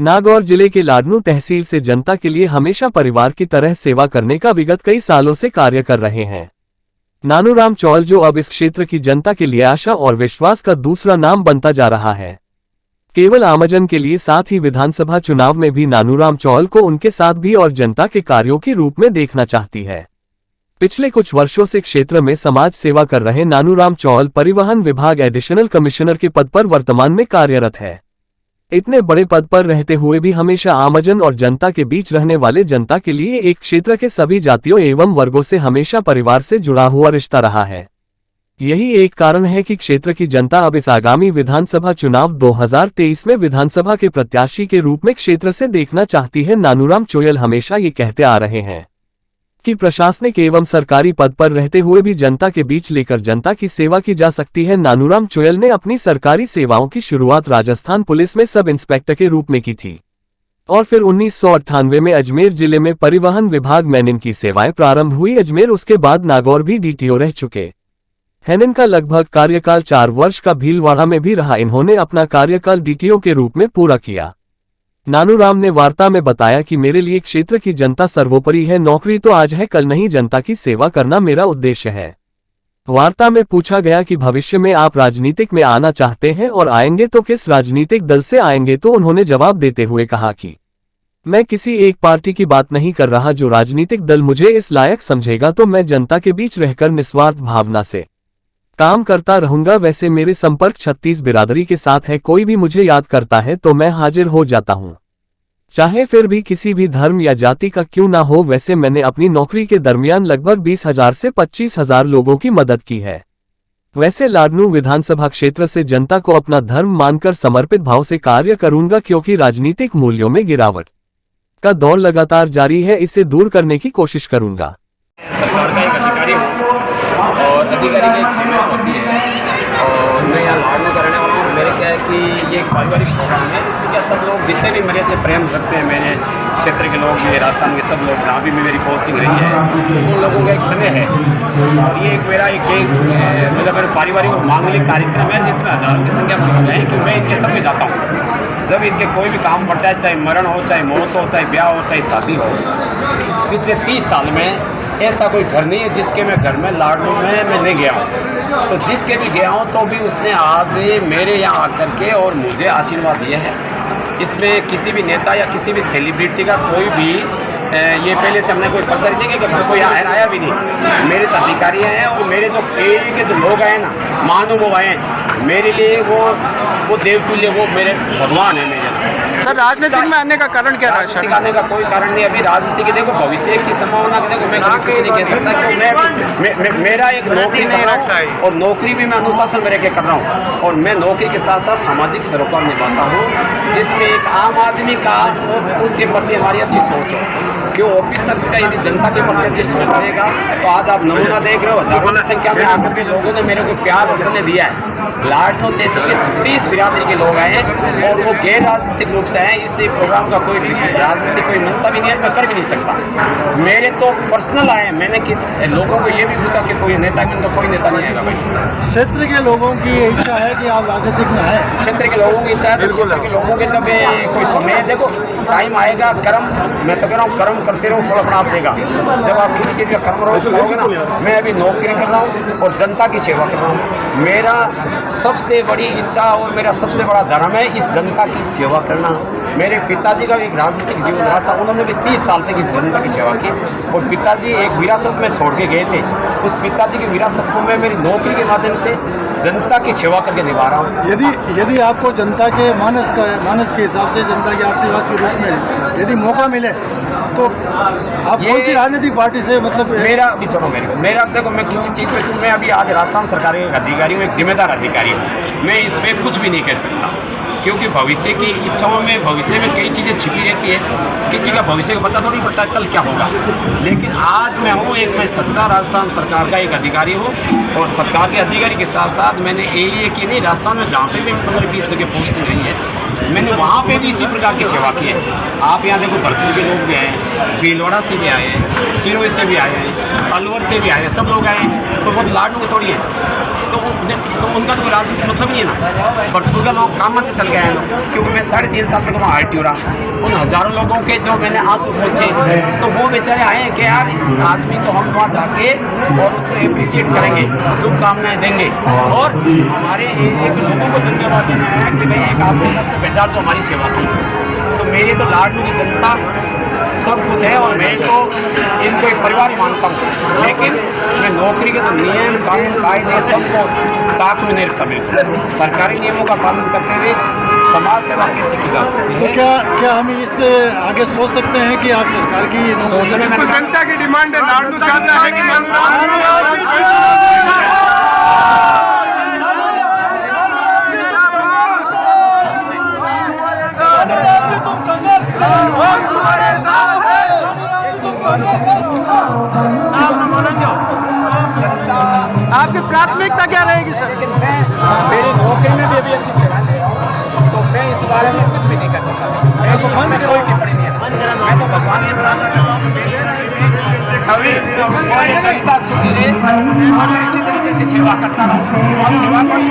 नागौर जिले के लाडनू तहसील से जनता के लिए हमेशा परिवार की तरह सेवा करने का विगत कई सालों से कार्य कर रहे हैं नानूराम चौल, जो अब इस क्षेत्र की जनता के लिए आशा और विश्वास का दूसरा नाम बनता जा रहा है। केवल आमजन के लिए साथ ही विधानसभा चुनाव में भी नानूराम चौल को उनके साथ भी और जनता के कार्यों के रूप में देखना चाहती है। पिछले कुछ वर्षों से क्षेत्र में समाज सेवा कर रहे नानूराम चौल परिवहन विभाग एडिशनल कमिश्नर के पद पर वर्तमान में कार्यरत है। इतने बड़े पद पर रहते हुए भी हमेशा आमजन और जनता के बीच रहने वाले जनता के लिए एक क्षेत्र के सभी जातियों एवं वर्गों से हमेशा परिवार से जुड़ा हुआ रिश्ता रहा है। यही एक कारण है कि क्षेत्र की जनता अब इस आगामी विधानसभा चुनाव 2023 में विधानसभा के प्रत्याशी के रूप में क्षेत्र से देखना चाहती है। नानूराम चौल हमेशा ये कहते आ रहे हैं कि प्रशासनिक एवं सरकारी पद पर रहते हुए भी जनता के बीच लेकर जनता की सेवा की जा सकती है। नानूराम चौल ने अपनी सरकारी सेवाओं की शुरुआत राजस्थान पुलिस में सब इंस्पेक्टर के रूप में की थी और फिर 1998 में अजमेर जिले में परिवहन विभाग में इनकी सेवाएं प्रारंभ हुई। अजमेर, उसके बाद नागौर भी डीटीओ रह चुके हैं। इनका लगभग कार्यकाल 4 वर्ष का भीलवाड़ा में भी रहा। इन्होंने अपना कार्यकाल डीटीओ के रूप में पूरा किया। नानूराम ने वार्ता में बताया कि मेरे लिए क्षेत्र की जनता सर्वोपरि है। नौकरी तो आज है, कल नहीं। जनता की सेवा करना मेरा उद्देश्य है। वार्ता में पूछा गया कि भविष्य में आप राजनीतिक में आना चाहते हैं और आएंगे तो किस राजनीतिक दल से आएंगे, तो उन्होंने जवाब देते हुए कहा कि मैं किसी एक पार्टी की बात नहीं कर रहा। जो राजनीतिक दल मुझे इस लायक समझेगा तो मैं जनता के बीच रहकर निस्वार्थ भावना से काम करता रहूंगा। वैसे मेरे संपर्क 36 बिरादरी के साथ है। कोई भी मुझे याद करता है तो मैं हाजिर हो जाता हूं, चाहे फिर भी किसी भी धर्म या जाति का क्यों ना हो। वैसे मैंने अपनी नौकरी के दरमियान लगभग 20,000 से 25,000 लोगों की मदद की है। वैसे लाडनू विधानसभा क्षेत्र से जनता को अपना धर्म मानकर समर्पित भाव से कार्य करूंगा, क्योंकि राजनीतिक मूल्यों में गिरावट का दौर लगातार जारी है। इसे दूर करने की कोशिश करूंगा। सरकार का एक अधिकारी हूँ और अधिकारी की एक सीमा होती है और मैं यहाँ लाडनू का रहने वाला हूँ। मेरे क्या है कि ये एक पारिवारिक प्रोग्राम है। इसमें क्या सब लोग जितने भी मेरे से प्रेम रखते हैं, मेरे क्षेत्र के लोग, मेरे राजस्थान के सब लोग, जहाँ भी मेरी पोस्टिंग रही है, उन लोगों का एक समय है और ये एक मेरा मतलब मेरा पारिवारिक मांगलिक कार्यक्रम है जिसमें हज़ारों की संख्या में लोग हैं कि मैं इनके सब में जाता हूँ। जब इनके कोई भी काम पड़ता है, चाहे मरण हो, चाहे मौत हो, चाहे ब्याह हो, चाहे शादी हो। पिछले 30 साल में ऐसा कोई घर नहीं है जिसके मैं घर में लाडनू में मैं नहीं गया हूँ। तो जिसके भी गया हूँ तो भी उसने आज मेरे यहाँ आकर के और मुझे आशीर्वाद दिए हैं। इसमें किसी भी नेता या किसी भी सेलिब्रिटी का कोई भी ये पहले से हमने कोई प्रचार नहीं किया कि कोई आया भी नहीं। मेरे तो अधिकारी हैं और मेरे जो एरिया के जो लोग आए ना, महानुभव आए, मेरे लिए वो देवतुल्य, वो मेरे भगवान है। मेरे सर, राजनीति में आने का कारण क्या है? राजनीति आने का कोई कारण नहीं। अभी राजनीति की देखो भविष्य की संभावना की देखो, मैं कुछ नहीं कह सकता क्योंकि मेरा एक नौकरी नहीं रखता है और नौकरी भी मैं अनुशासन में रह के कर रहा हूँ और मैं नौकरी के साथ साथ सामाजिक सरोकार निभाता हूँ, जिसमें एक आम आदमी का उसके प्रति हमारी अच्छी सोच हो। क्यों ऑफिसर्स का यदि जनता के प्रति अच्छी सोच रहेगा तो आज आप नमूना देख रहे हो, हजारों की संख्या में आकर के लोगों ने मेरे को प्यार और स्नेह दिया है। लाडनू तहसील के 36 बिरादरी के लोग आए हैं और वो गैर राजनीतिक रूप से हैं। इस प्रोग्राम का कोई राजनीतिक कोई मंशा भी नहीं है, मैं कर भी नहीं सकता। मेरे तो पर्सनल आए हैं। मैंने किस लोगों को ये भी पूछा कि कोई नेता, किनका कोई नेता नहीं आएगा भाई। क्षेत्र के लोगों की इच्छा है कि आप राजनीतिक में आए। क्षेत्र के लोगों की इच्छा है तो क्षेत्र के लोगों के जब कोई समय देखो टाइम आएगा, कर्म, मैं तो कह रहा हूँ कर्म करते रहो, फल अपना आप देगा। जब आप किसी चीज़ का कर्म करोगे ना, मैं अभी नौकरी कर रहा हूँ और जनता की सेवा कर रहा हूँ। मेरा सबसे बड़ी इच्छा और मेरा सबसे बड़ा धर्म है इस जनता की सेवा करना। मेरे पिताजी का भी एक राजनीतिक जीवन रहा था, उन्होंने भी 30 साल तक इस जनता की सेवा की और पिताजी एक विरासत में छोड़ के गए थे। उस पिताजी की विरासत को मैं मेरी नौकरी के माध्यम से जनता की सेवा करके निभा रहा हूँ। यदि आपको जनता के मानस के हिसाब से, जनता के आशीर्वाद के रूप में यदि मौका मिले तो आप कौन सी राजनीतिक पार्टी से, मतलब मेरा देखो, मैं किसी चीज़ पे मैं अभी आज राजस्थान सरकार का एक अधिकारी हूँ, एक जिम्मेदार अधिकारी हूँ। मैं इसमें कुछ भी नहीं कह सकता क्योंकि भविष्य की इच्छाओं में, भविष्य में कई चीज़ें छिपी रहती है। किसी का भविष्य का पता थोड़ी पड़ता है कल क्या होगा। लेकिन आज मैं हूँ मैं सच्चा राजस्थान सरकार का एक अधिकारी हूँ और सरकार के अधिकारी के साथ साथ मैंने एरिया की नहीं, राजस्थान में जहाँ पे भी 15-20 जगह पोस्टिंग रही है, मैंने वहाँ पे भी इसी प्रकार की सेवा की है। आप यहाँ देखो भरतपुर के लोग भी आए, भीलवाड़ा से भी आए हैं, सिरोही से भी आए हैं, अलवर से भी आए हैं, सब लोग आए हैं। तो बहुत लाडू के थोड़ी है, तो उनका तो राजनीतिक मतलब नहीं है ना। भरतपुर का लोग काम से चल गए हैं लोग, क्योंकि मैं 3.5 साल तक वहाँ RTO रहा। उन हज़ारों लोगों के जो मैंने आंसू पहुँचे, तो वो बेचारे आए हैं कि यार इस आदमी को हम वहाँ जाके और उसको अप्रिशिएट करेंगे, शुभकामनाएँ देंगे और हमारे एक लोगों को धन्यवाद देना है कि भाई एक आपको तरफ से बेजार जो हमारी सेवा की। तो मेरी तो लाडू की जनता सब कुछ है और मैं तो इनको एक परिवार ही मानता हूँ। लेकिन मैं नौकरी के जो नियम कानून कायदे सबको ताक में नहीं रखता। बिल्कुल सरकारी नियमों का पालन करते हुए समाज सेवा कैसे की जा सकती है। तो क्या हम इस पे आगे सोच सकते हैं कि आप सरकार की सोचने में जनता की डिमांड है, लाडू चाहता है कि आपकी प्राथमिकता क्या रहेगी सर? लेकिन मैं मेरी नौकरी में भी अभी अच्छी सेवा दे रहा हूँ, तो मैं इस बारे में कुछ भी नहीं कर सकता। मैं तो इसमें कोई टिप्पणी नहीं है। मैं तो भगवान से प्रार्थना करता हूँ कि मेरे छवि और जनता सुखी रहे और मैं इसी तरीके से सेवा करता रहूँ। और सेवा को इसी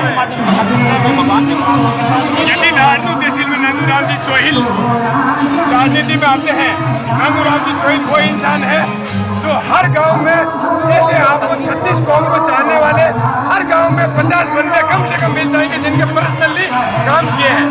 के माध्यम से कर सकता हूँ। भगवान से प्रार्थना करता हूँ। यदि लाडू तहसील में नानूराम जी चोहिल राजनीति में आते हैं। नानूराम जी चोहिल वो इंसान है जो हर गांव में, जैसे आपको 36 कौम को चाहने वाले हर गांव में 50 बंदे कम से कम मिल जाएंगे जिनके पर्सनली काम किए हैं।